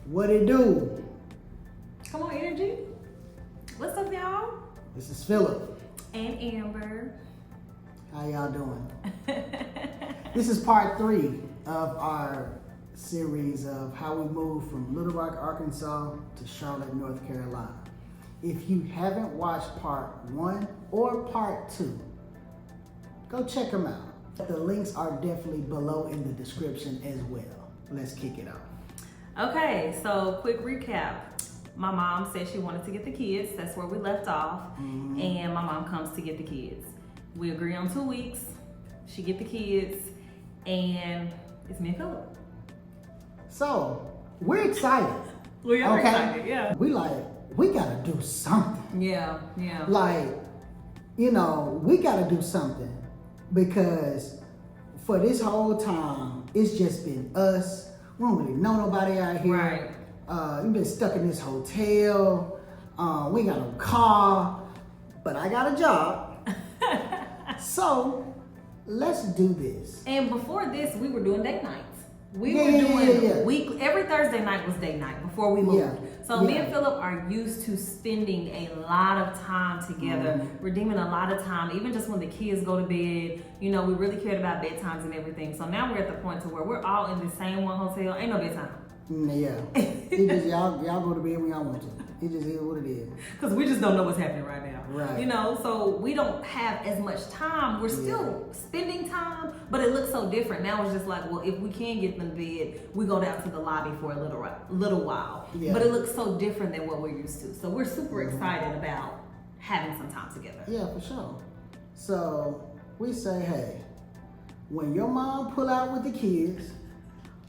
What it do? Come on, Energy. What's up, y'all? This is Philip. And Amber. How y'all doing? This is part 3 of our series of how we moved from Little Rock, Arkansas to Charlotte, North Carolina. If you haven't watched part 1 or part 2, go check them out. The links are definitely below in the description as well. Let's kick it off. Okay, so quick recap. My mom said she wanted to get the kids. That's where we left off. Mm-hmm. And my mom comes to get the kids. We agree on 2 weeks. She get the kids, and it's me and Philip. So, we're excited. We are excited, yeah. We gotta do something. Yeah. We gotta do something because for this whole time, it's just been us. We don't really know nobody out here. Right. We've been stuck in this hotel. We ain't got no car, but I got a job. So let's do this. And before this, we were doing date nights. We Yeah, were doing yeah. weekly. Every Thursday night was date night before we moved. Yeah, So me and Philip are used to spending a lot of time together, redeeming a lot of time, even just when the kids go to bed. You know, we really cared about bedtimes and everything. So now we're at the point to where we're all in the same one hotel. Ain't no bedtime. Yeah. It just, y'all go to bed when y'all want to. It just is what it is. Because we just don't know what's happening right now. Right. You know, so we don't have as much time. We're still spending time, but it looks so different. Now it's just like, well, if we can get them to bed, we go down to the lobby for a little while. Yeah. But it looks so different than what we're used to. So we're super excited about having some time together. Yeah, for sure. So we say, hey, when your mom pull out with the kids,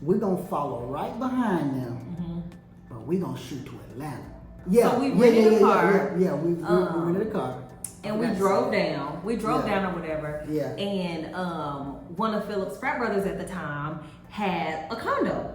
we're gonna follow right behind them, but we're gonna shoot to Atlanta. Yeah, so we rented a car. Yeah, we rented a car. And we drove down. We drove down or whatever. Yeah. And one of Philip's frat brothers at the time had a condo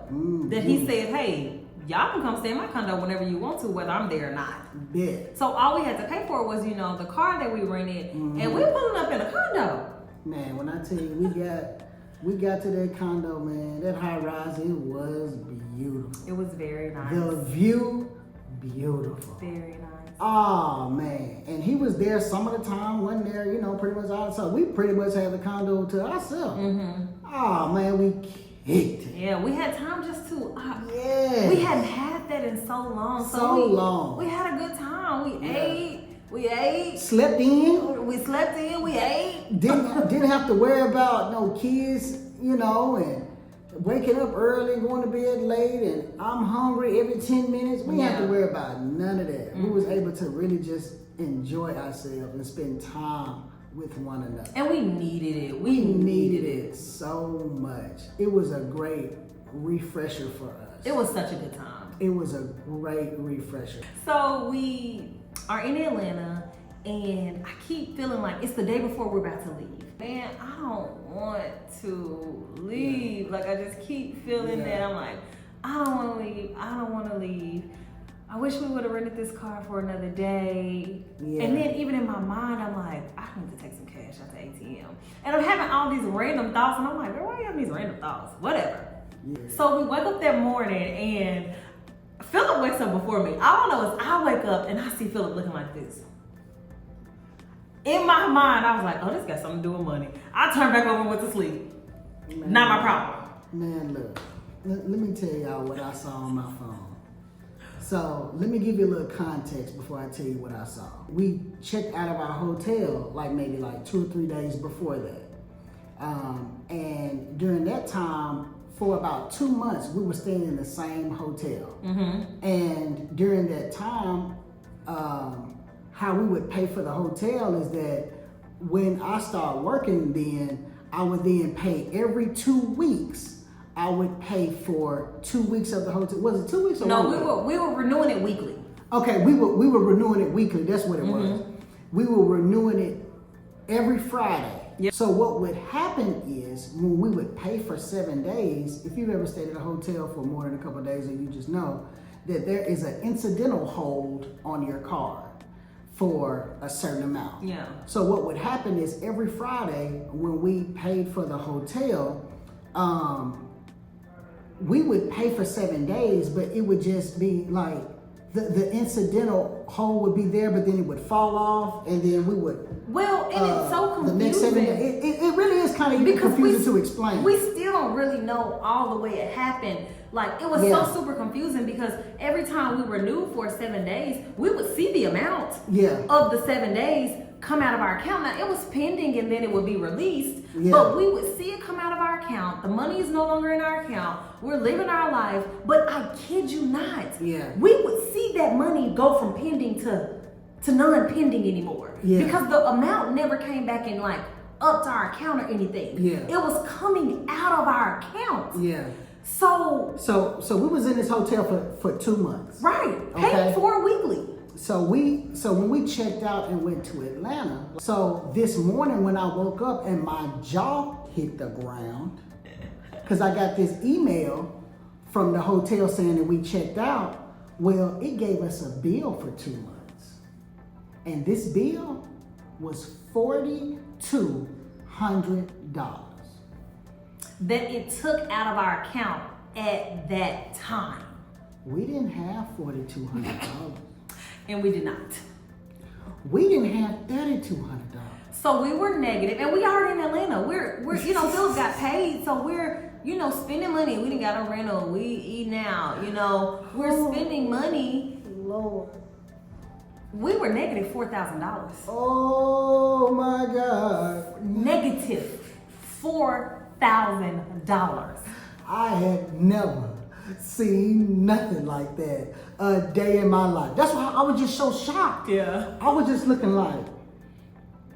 that he said, hey, y'all can come stay in my condo whenever you want to, whether I'm there or not. Yeah. So all we had to pay for was, the car that we rented, and we pulling up in a condo. Man, when I tell you we got to that condo, man, that high rise, it was beautiful. It was very nice. The view, beautiful. Very nice. Oh man, and he was there some of the time, wasn't there, pretty much all. So we pretty much had the condo to ourselves. Oh man, we kicked it. Yeah, we had time just to. Yeah. We hadn't had that in so long. So long. We had a good time. We ate. Slept in. We slept in. We ate. Didn't have to worry about no kids, and waking up early, going to bed late, and I'm hungry every 10 minutes. We didn't have to worry about none of that. We was able to really just enjoy ourselves and spend time with one another. And we needed it. We needed it so much. It was a great refresher for us. It was such a good time. It was a great refresher. So we are in Atlanta, and I keep feeling like it's the day before we're about to leave. Man, I don't want to leave. Like, I just keep feeling that. I'm like, I don't want to leave. I don't want to leave. I wish we would have rented this car for another day. Yeah. And then even in my mind, I'm like, I need to take some cash out the ATM. And I'm having all these random thoughts, and I'm like, girl, why are you having these random thoughts? Whatever. Yeah. So we wake up that morning, and Philip wakes up before me. All I know is I wake up, and I see Philip looking like this. In my mind, I was like, oh, this got something to do with money. I turned back over and went to sleep. Man, Not my problem. Man, look, let me tell y'all what I saw on my phone. So let me give you a little context before I tell you what I saw. We checked out of our hotel maybe 2 or 3 days before that. And during that time, for about 2 months, we were staying in the same hotel. And during that time, how we would pay for the hotel is that when I started working then, I would then pay every 2 weeks. I would pay for 2 weeks of the hotel. Was it 2 weeks or No, we were renewing it weekly. Okay, we were renewing it weekly. That's what it was. We were renewing it every Friday. Yep. So what would happen is when we would pay for 7 days, if you've ever stayed at a hotel for more than a couple of days, and you just know that there is an incidental hold on your card for a certain amount. Yeah. So what would happen is every Friday when we paid for the hotel, we would pay for 7 days, but it would just be like the incidental hole would be there, but then it would fall off, and then we would. Well, and it's so confusing. The next 7 days, it really is kind of confusing to explain. We still don't really know all the way it happened. Like, it was so super confusing because every time we renewed for 7 days, we would see the amount of the 7 days come out of our account. Now, it was pending and then it would be released, but we would see it come out of our account. The money is no longer in our account. We're living our life, but I kid you not, we would see that money go from pending to non-pending anymore because the amount never came back in like up to our account or anything. It was coming out of our account. So we was in this hotel for 2 months. Right. Paid for weekly. So when we checked out and went to Atlanta, so this morning when I woke up and my jaw hit the ground, because I got this email from the hotel saying that we checked out. Well, it gave us a bill for 2 months. And this bill was $4,200. That it took out of our account at that time. We didn't have $4,200. And we did not. We didn't have $3,200. So we were negative, and we already in Atlanta. We're Philip got paid, so we're spending money. We didn't got a rental. We eating out. We're spending money. Lord. We were negative $4,000. Oh my God. Negative $4,000. I had never seen nothing like that a day in my life. That's why I was just so shocked. Yeah. I was just looking like,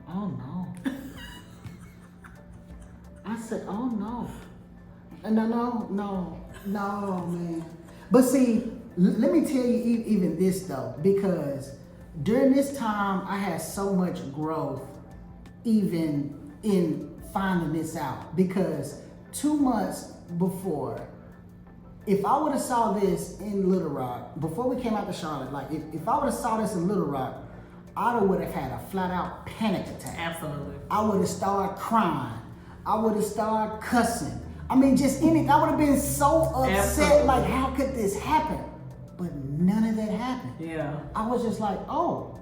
oh no. I said, oh no. No, man. But see, let me tell you even this though, because during this time I had so much growth even in finding this out, because 2 months before, if I would have saw this in Little Rock, before we came out to Charlotte, like if I would have saw this in Little Rock, I would have had a flat out panic attack. Absolutely. I would have started crying. I would have started cussing. I mean, just anything. I would have been so upset. Absolutely. Like, how could this happen? But none of that happened. Yeah. I was just like, oh.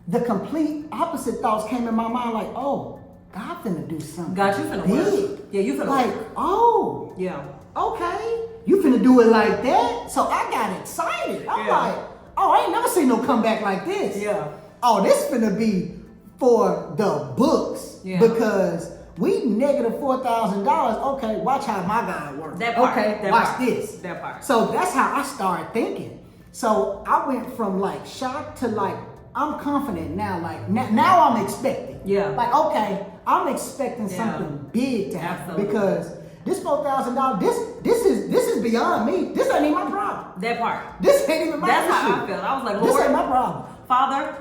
The complete opposite thoughts came in my mind, like, oh, God finna do something. God, you finna work. Yeah, you finna like, work. Oh. Yeah. Okay. You finna do it like that? So I got excited. I'm like, oh, I ain't never seen no comeback like this. Yeah. Oh, this finna be for the books. Yeah. Because we negative $4,000. Okay, watch how my God works. That part. Okay, that watch part. this. That part. So that's how I started thinking. So I went from like shock to like, I'm confident now. Like now I'm expecting. Yeah. Like, okay, I'm expecting something big to happen. Absolutely. Because this $4,000, this is beyond me. This ain't even my problem. That part. This ain't even my That's issue. how I felt. I was like, Lord, this ain't my problem. Father,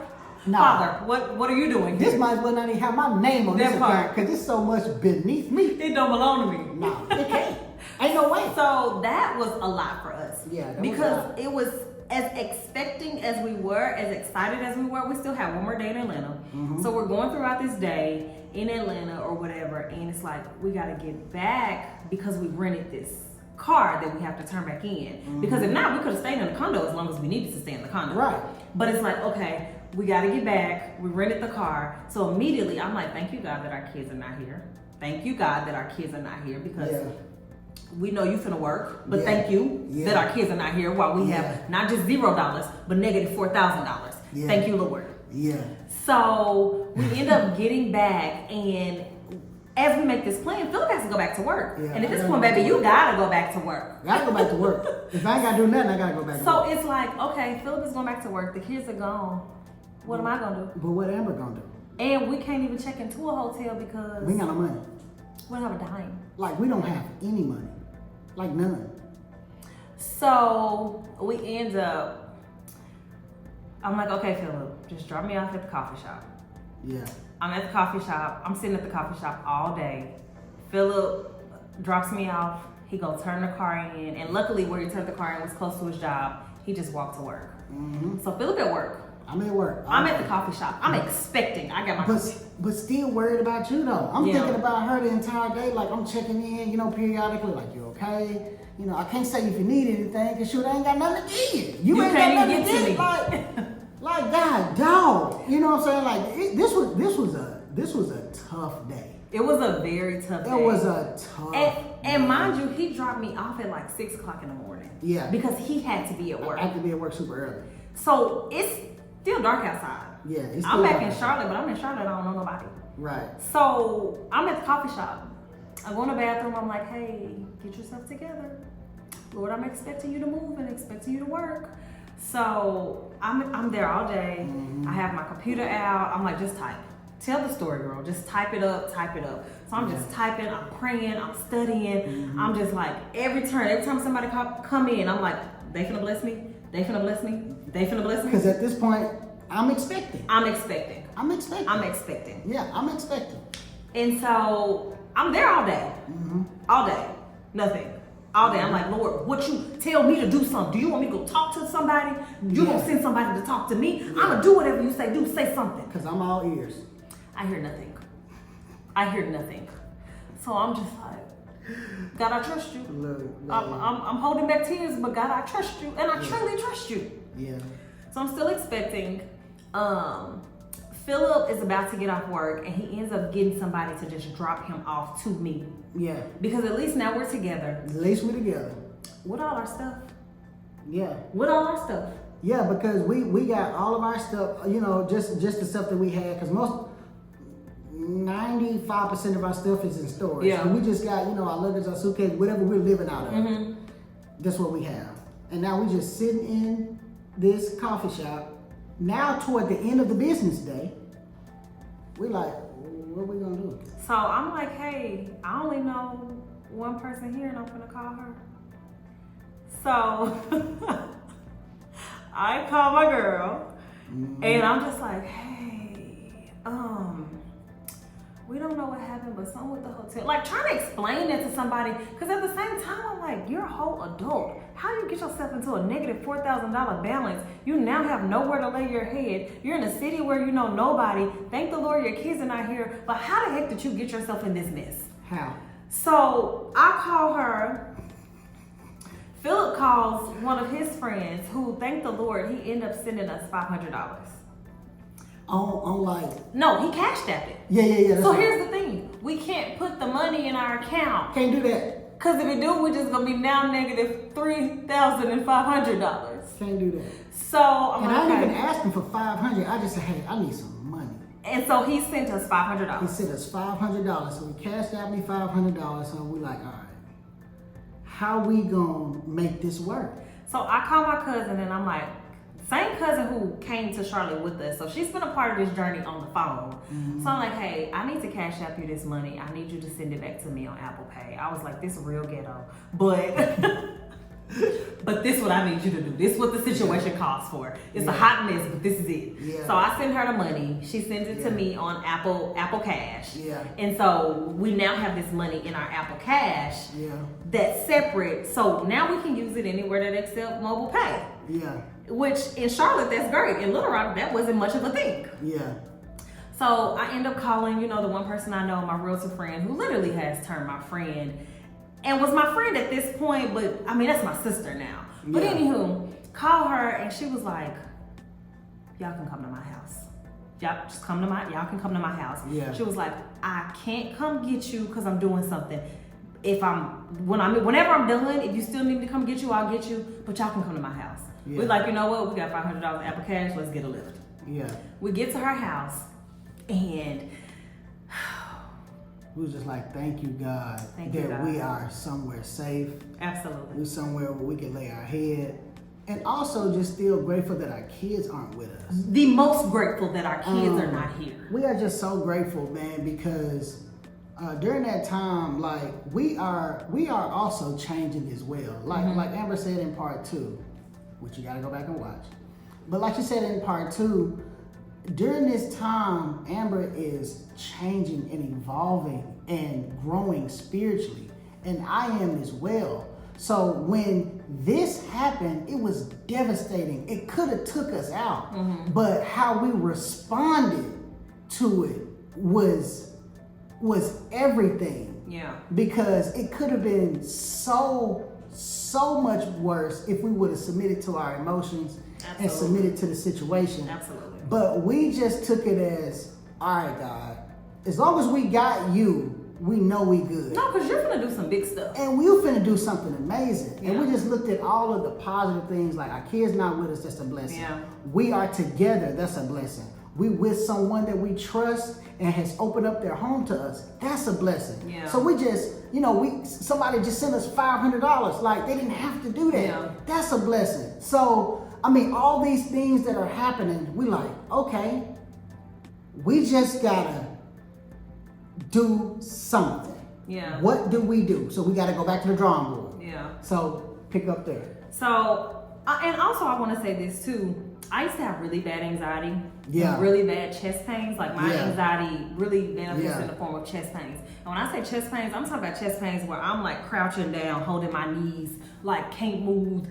what are you doing here? This might as well not even have my name on this account because it's so much beneath me. It don't belong to me. No, it can't. Ain't no way. So that was a lot for us. Yeah, because it was as expecting as we were, as excited as we were. We still have one more day in Atlanta. Mm-hmm. So we're going throughout this day in Atlanta or whatever, and it's like we got to get back because we rented this car that we have to turn back in. Mm-hmm. Because if not, we could have stayed in the condo as long as we needed to stay in the condo. Right. But it's like, okay, we got to get back. We rented the car. So immediately I'm like, thank you, God, that our kids are not here. Thank you, God, that our kids are not here because we know you finna work, but thank you that our kids are not here while we have not just $0, but negative $4,000. Yeah. Thank you, Lord. Yeah. So we end up getting back, and as we make this plan, Philip has to go back to work. Yeah, and at this point, baby, you gotta go back to work. I gotta go back to work. If I ain't gotta do nothing, I gotta go back to work. So it's like, okay, Philip is going back to work. The kids are gone. What am I gonna do? But what Amber gonna do? And we can't even check into a hotel because we ain't got no money. We don't have a dime. Like, we don't have any money. Like, none. So we end up, I'm like, okay, Philip, just drop me off at the coffee shop. Yeah. I'm at the coffee shop. I'm sitting at the coffee shop all day. Philip drops me off. He go turn the car in. And luckily where he turned the car in was close to his job. He just walked to work. Mm-hmm. So Philip at work. I'm at work. I'm at the coffee shop. I'm expecting. I got my. But still worried about you though. I'm thinking about her the entire day. Like I'm checking in, you know, periodically. Like you okay? You know, I can't say if you need anything because shoot, I ain't got nothing to give. You ain't can't got even nothing get to to give. me. Like God, dog. You know what I'm saying? Like this was a tough day. It was a very tough day. It was a tough. And mind you, he dropped me off at like 6 o'clock in the morning. Yeah. Because he had to be at work. I had to be at work super early. So it's still dark outside. Yeah, it's I'm still back dark. in Charlotte, but I'm in Charlotte. I don't know nobody. Right. So I'm at the coffee shop. I go in the bathroom. I'm like, hey, get yourself together. Lord, I'm expecting you to move and expecting you to work. So I'm there all day. Mm-hmm. I have my computer out. I'm like, just type. Tell the story, girl. Just type it up, type it up. So I'm just typing, I'm praying, I'm studying. Mm-hmm. I'm just like, every time somebody come in, I'm like, they finna bless me, they finna bless me, they finna bless me. Because at this point, I'm expecting. I'm expecting. Yeah, I'm expecting. And so I'm there all day. Mm-hmm. All day. Nothing. All day. I'm like, Lord, what you tell me to do something? Do you want me to go talk to somebody? You gonna send somebody to talk to me? I'm gonna do whatever you say. Say something. Because I'm all ears. I hear nothing. So I'm just like, God, I trust you. Look, I'm holding back tears, but God, I trust you, and I truly trust you. Yeah. So I'm still expecting. Philip is about to get off work, and he ends up getting somebody to just drop him off to me. Yeah. Because at least now we're together. At least we're together. With all our stuff. Yeah. With all our stuff. Yeah, because we got all of our stuff, you know, just the stuff that we had, because 95% of our stuff is in storage. Yeah. And we just got, you know, our luggage, our suitcase, whatever we're living out of. Mm-hmm. That's what we have. And now we're just sitting in this coffee shop. Now toward the end of the business day, we're like, what are we gonna do? So I'm like, hey, I only know one person here and I'm gonna call her. So I call my girl and I'm just like, hey, we don't know what happened, but something with the hotel. Like trying to explain that to somebody, because at the same time, I'm like, you're a whole adult. How do you get yourself into a negative $4,000 balance? You now have nowhere to lay your head. You're in a city where you know nobody. Thank the Lord your kids are not here. But how the heck did you get yourself in this mess? How? So I call her. Philip calls one of his friends who, thank the Lord, he ended up sending us $500. On like... No, he cashed at it. Yeah. So here's the thing. We can't put the money in our account. Can't do that. Because if we do, we're just going to be now negative $3,500. Can't do that. So I'm and like, I didn't okay. even ask him for $500. I just said, hey, I need some money. And so he sent us $500. He sent us $500. So he cashed out me $500. So we like, all right, how we gonna make this work? So I call my cousin and I'm like, same cousin who came to Charlotte with us. So she's been a part of this journey on the phone. Mm-hmm. So I'm like, hey, I need to cash out you this money. I need you to send it back to me on Apple Pay. I was like, this is real ghetto. But but this is what I need you to do. This is what the situation calls for. It's a hot mess, but this is it. Yeah. So I send her the money. She sends it to me on Apple Cash. Yeah. And so we now have this money in our Apple Cash. Yeah. That's separate. So now we can use it anywhere that accepts mobile pay. Yeah. Which in Charlotte, that's great. In Little Rock, that wasn't much of a thing. Yeah. So I end up calling, the one person I know, my realtor friend, who literally has turned my friend and was my friend at this point, but I mean, that's my sister now. But anywho, call her and she was like, y'all can come to my house. Y'all can come to my house. Yeah. She was like, I can't come get you because I'm doing something. Whenever I'm done, if you still need me to come get you, I'll get you, but y'all can come to my house. Yeah. We're like, you know what? We got $500 Apple Cash. Let's get a lift. Yeah. We get to her house and we was just like, thank you, God, that we are somewhere safe. Absolutely. We're somewhere where we can lay our head. And also just still grateful that our kids aren't with us. The most grateful that our kids are not here. We are just so grateful, man, because during that time, like we are also changing as well. Like Amber said in part 2, which you gotta go back and watch. But like she said in part 2, during this time, Amber is changing and evolving and growing spiritually. And I am as well. So when this happened, it was devastating. It could have took us out, but how we responded to it was everything. Yeah. Because it could have been so much worse if we would have submitted to our emotions and submitted to the situation. Absolutely. But we just took it as, all right, God, as long as we got you, we know we good. No, because you're gonna do some big stuff. And we were finna do something amazing. Yeah. And we just looked at all of the positive things, like our kids not with us, that's a blessing. Yeah. We are together, that's a blessing. We with someone that we trust and has opened up their home to us, that's a blessing. Yeah. So we just, somebody just sent us $500. Like, they didn't have to do that. Yeah. That's a blessing. So, all these things that are happening, we like, okay, we just gotta do something. Yeah. What do we do? So we gotta go back to the drawing board. Yeah. So pick up there. So, and also I want to say this too. I used to have really bad anxiety. Yeah. And really bad chest pains. Like my Yeah. anxiety really manifests Yeah. in the form of chest pains. And when I say chest pains, I'm talking about chest pains where I'm like crouching down, holding my knees, like can't move,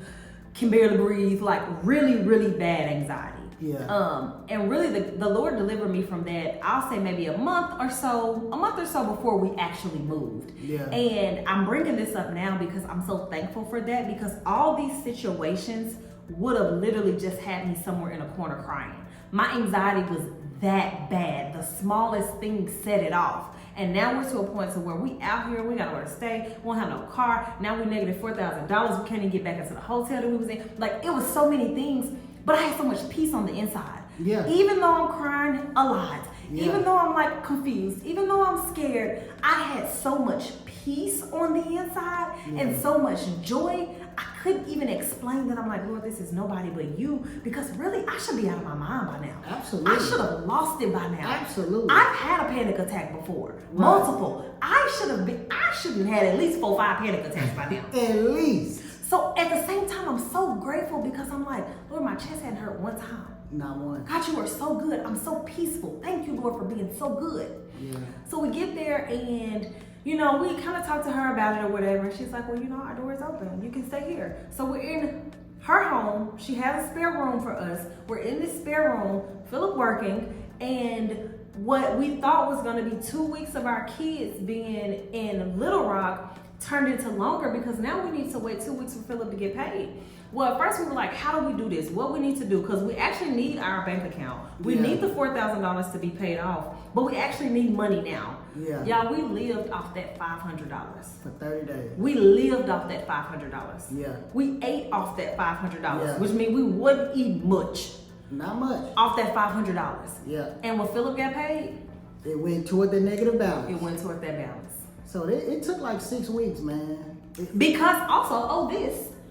can barely breathe, like really, really bad anxiety. Yeah. And really the Lord delivered me from that, I'll say maybe a month or so before we actually moved. Yeah. And I'm bringing this up now because I'm so thankful for that, because all these situations would have literally just had me somewhere in a corner crying. My anxiety was that bad. The smallest thing set it off. And now we're to a point to where we out here, we got nowhere to stay, we don't have no car. Now we negative $4,000. We can't even get back into the hotel that we was in. Like, it was so many things, but I had so much peace on the inside. Yeah. Even though I'm crying a lot, Yeah. even though I'm like confused, even though I'm scared, I had so much peace on the inside and so much joy. I couldn't even explain that. I'm like, Lord, this is nobody but you, because really I should be out of my mind by now. Absolutely. I should have lost it by now. Absolutely. I've had a panic attack before, Right. multiple. I shouldn't have had at least 4 or 5 panic attacks by now. At least. So at the same time, I'm so grateful because I'm like, Lord, my chest hadn't hurt one time. Not one. God, you are so good. I'm so peaceful. Thank you, Lord, for being so good. Yeah. So we get there and, we kind of talked to her about it or whatever. And she's like, well, our door is open. You can stay here. So we're in her home. She has a spare room for us. We're in this spare room, Philip working. And what we thought was going to be 2 weeks of our kids being in Little Rock turned into longer, because now we need to wait 2 weeks for Philip to get paid. Well, at first we were like, how do we do this? What we need to do? Because we actually need our bank account. We need the $4,000 to be paid off, but we actually need money now. Yeah. Y'all, we lived off that $500. For 30 days. We lived off that $500. Yeah. We ate off that $500, Yeah. which means we wouldn't eat much Not much. off that $500. Yeah. And when Philip got paid, It went toward the negative balance. it went toward that balance. So it took like 6 weeks, man. Because also,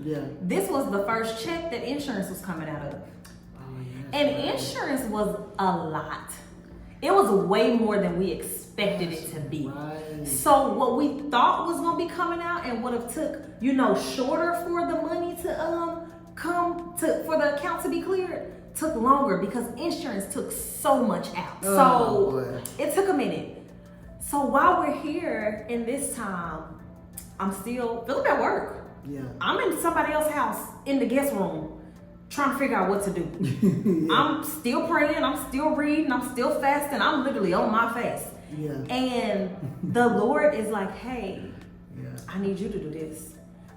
Yeah. this was the first check that insurance was coming out of. Oh, yeah. And insurance was a lot. It was way more than we expected it to be. Right. So what we thought was gonna be coming out and would have took, shorter for the money to for the account to be cleared, took longer because insurance took so much out. Oh, So boy. it took a minute. So while we're here in this time, I'm still Philip at work. Yeah. I'm in somebody else's house in the guest room trying to figure out what to do. Yeah. I'm still praying, I'm still reading, I'm still fasting, I'm literally on my face. Yeah. And the Lord is like, hey, Yeah. I need you to do this.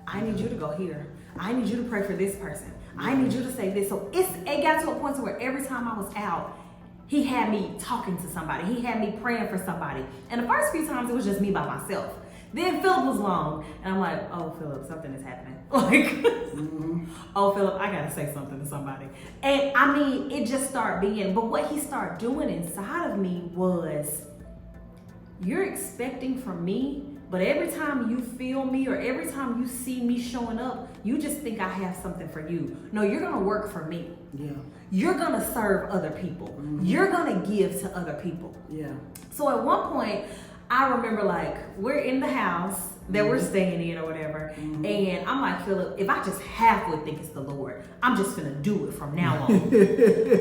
I need you to go here. I need you to pray for this person. I need you to say this. So it got to a point where every time I was out, he had me talking to somebody. He had me praying for somebody. And the first few times it was just me by myself. Then Philip was long, and I'm like, oh, Philip, something is happening. Like, oh, Philip, I gotta say something to somebody. And it just started being, but what he started doing inside of me was, you're expecting from me, but every time you feel me or every time you see me showing up, you just think I have something for you. No, you're gonna work for me. Yeah. You're gonna serve other people. You're gonna give to other people. Yeah. So at one point, I remember we're in the house that we're staying in or whatever, and I'm like, Philip, if I just halfway think it's the Lord, I'm just gonna do it from now on.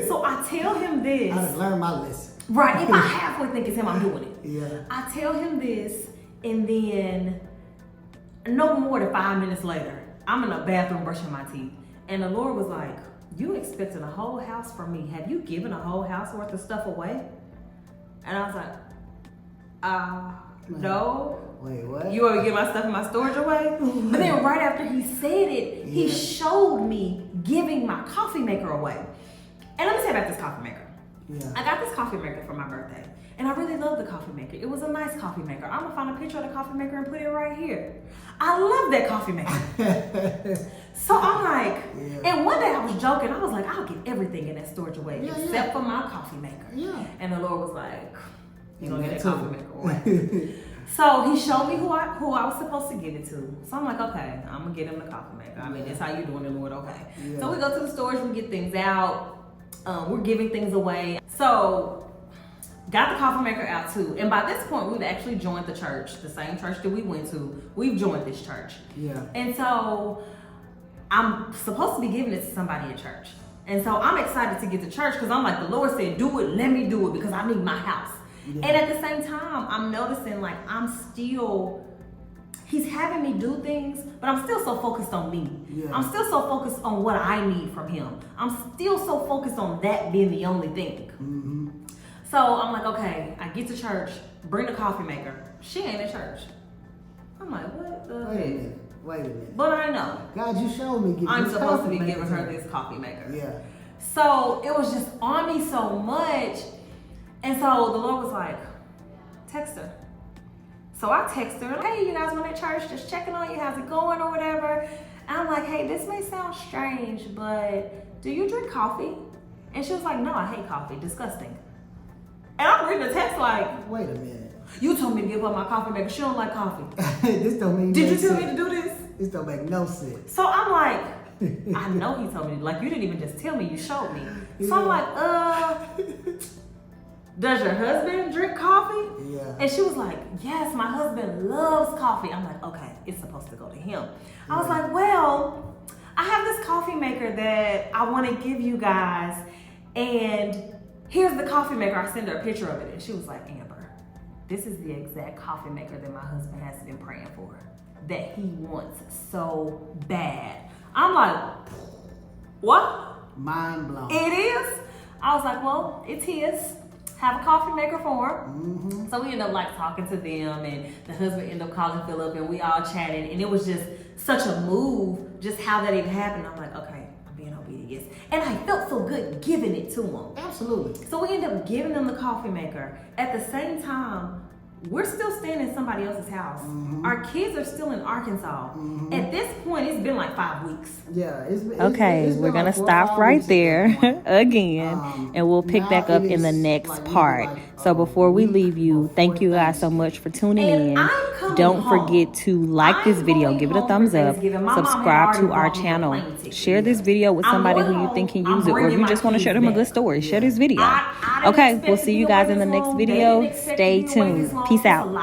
So I tell him this. I done learned my lesson. Right, if I halfway think it's him, I'm doing it. Yeah. I tell him this, and then no more than 5 minutes later, I'm in the bathroom brushing my teeth. And the Lord was like, you expecting a whole house from me. Have you given a whole house worth of stuff away? And I was like, no. Wait, what? You want me to get my stuff in my storage away? But then right after he said it, he showed me giving my coffee maker away. And let me say about this coffee maker. Yeah. I got this coffee maker for my birthday. And I really love the coffee maker. It was a nice coffee maker. I'm gonna find a picture of the coffee maker and put it right here. I love that coffee maker. So I'm like, and one day I was joking. I was like, I'll give everything in that storage away except for my coffee maker. Yeah. And the Lord was like, you're gonna get that coffee maker away. So he showed me who I was supposed to give it to. So I'm like, okay, I'm gonna get him the coffee maker. I mean, that's how you doing it, Lord, okay. Yeah. So we go to the storage, we get things out. We're giving things away. So got the coffee maker out too. And by this point, we've actually joined the church, the same church that we went to. We've joined this church. Yeah. And so I'm supposed to be giving it to somebody at church. And so I'm excited to get to church because I'm like, the Lord said, do it, let me do it because I need my house. Yeah. And at the same time, I'm noticing like he's having me do things, but I'm still so focused on me. Yeah. I'm still so focused on what I need from him. I'm still so focused on that being the only thing. Mm-hmm. So I'm like, okay, I get to church, bring the coffee maker. She ain't at church. I'm like, what the heck? Wait a minute. But I know. God, you showed me. I'm supposed to be giving her this coffee maker. Yeah. So it was just on me so much. And so the Lord was like, text her. So I text her, hey, you guys went at church, just checking on you, how's it going or whatever. And I'm like, hey, this may sound strange, but do you drink coffee? And she was like, no, I hate coffee, disgusting. And I'm reading the text like, wait a minute. You told me to give her my coffee maker, she don't like coffee. This don't mean Did you tell me to do this? This don't make no sense. So I'm like, I know he told me, like you didn't even just tell me, you showed me. So I'm like, does your husband drink coffee? Yeah. And she was like, yes, my husband loves coffee. I'm like, okay, it's supposed to go to him. I was like, well, I have this coffee maker that I want to give you guys. And here's the coffee maker. I sent her a picture of it. And she was like, Amber, this is the exact coffee maker that my husband has been praying for, that he wants so bad. I'm like, what? Mind blown. It is? I was like, well, it's his. Have a coffee maker for him. Mm-hmm. So we ended up like talking to them, and the husband ended up calling Philip, and we all chatted, and it was just such a move, just how that even happened. I'm like, okay, I'm being obedient. And I felt so good giving it to him. Absolutely. So we ended up giving them the coffee maker. At the same time, we're still staying in somebody else's house. Mm-hmm. Our kids are still in Arkansas. Mm-hmm. At this point, it's been like 5 weeks. Yeah. It's we're going to stop right there again, and we'll pick back up in the next part. So before we leave you, thank you guys so much for tuning in. Don't forget to like this video, give it a thumbs up, subscribe to our channel, share this video with somebody who you think can use it, or if you just want to share them a good story, share this video. Okay, we'll see you guys in the next video. Stay tuned. Peace out.